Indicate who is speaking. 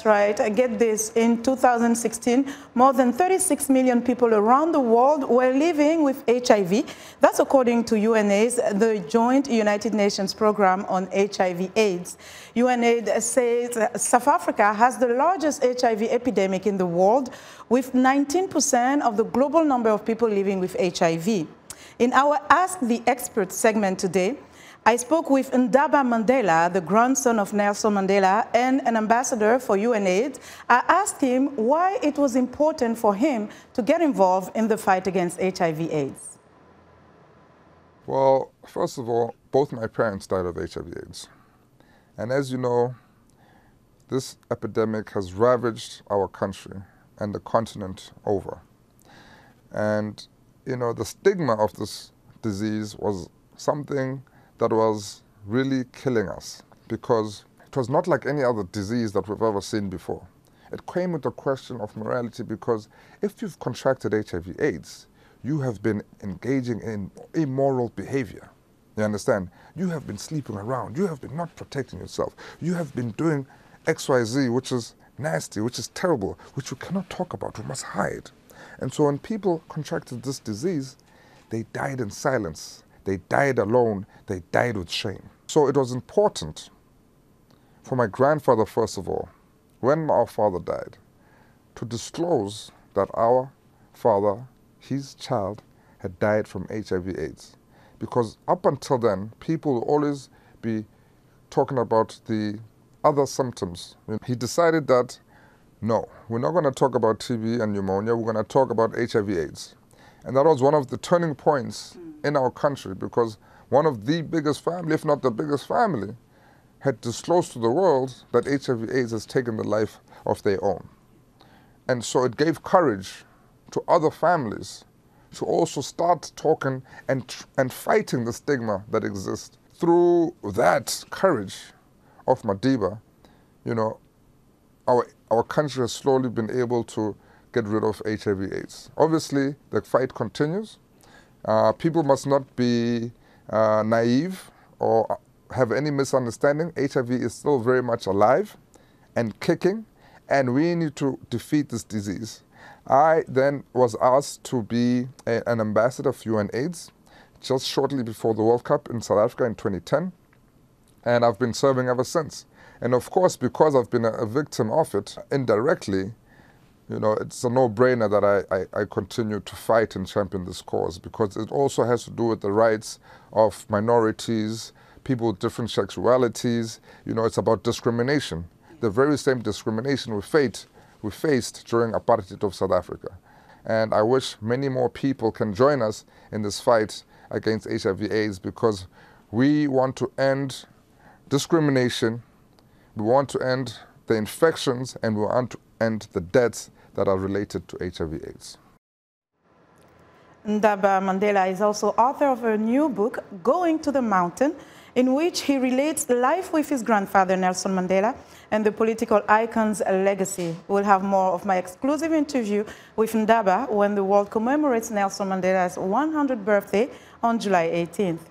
Speaker 1: That's right. Get this. In 2016, more than 36 million people around the world were living with HIV. That's according to UNAIDS, the Joint United Nations Program on HIV/AIDS. UNAIDS says South Africa has the largest HIV epidemic in the world, with 19% of the global number of people living with HIV. In our Ask the Expert segment today, I spoke with Ndaba Mandela, the grandson of Nelson Mandela and an ambassador for UNAIDS. I asked him why it was important for him to get involved in the fight against HIV/AIDS.
Speaker 2: Well, first of all, both my parents died of HIV/AIDS. And as you know, this epidemic has ravaged our country and the continent over. And, you know, the stigma of this disease was something that was really killing us, because it was not like any other disease that we've ever seen before. It came with a question of morality, because if you've contracted HIV/AIDS, you have been engaging in immoral behavior. You understand? You have been sleeping around. You have been not protecting yourself. You have been doing XYZ, which is nasty, which is terrible, which we cannot talk about, we must hide. And so when people contracted this disease, they died in silence. They died alone. They died with shame. So it was important for my grandfather, first of all, when our father died, to disclose that our father, his child, had died from HIV/AIDS. Because up until then, people will always be talking about the other symptoms. He decided that, no, we're not going to talk about TB and pneumonia, we're going to talk about HIV/AIDS. And that was one of the turning points in our country, because one of the biggest family, if not the biggest family, had disclosed to the world that HIV/AIDS has taken the life of their own. And so it gave courage to other families to also start talking and fighting the stigma that exists. Through that courage of Madiba, you know, our country has slowly been able to get rid of HIV/AIDS. Obviously, the fight continues. People must not be naive or have any misunderstanding. HIV is still very much alive and kicking, and we need to defeat this disease. I then was asked to be an ambassador of UNAIDS just shortly before the World Cup in South Africa in 2010, and I've been serving ever since. And of course, because I've been a victim of it indirectly, you know, it's a no-brainer that I continue to fight and champion this cause, because it also has to do with the rights of minorities, people with different sexualities. You know, it's about discrimination, the very same discrimination we faced during apartheid of South Africa. And I wish many more people can join us in this fight against HIV/AIDS, because we want to end discrimination, we want to end the infections, and we want to end the deaths that are related to HIV/AIDS.
Speaker 1: Ndaba Mandela is also author of a new book, Going to the Mountain, in which he relates life with his grandfather, Nelson Mandela, and the political icon's legacy. We'll have more of my exclusive interview with Ndaba when the world commemorates Nelson Mandela's 100th birthday on July 18th.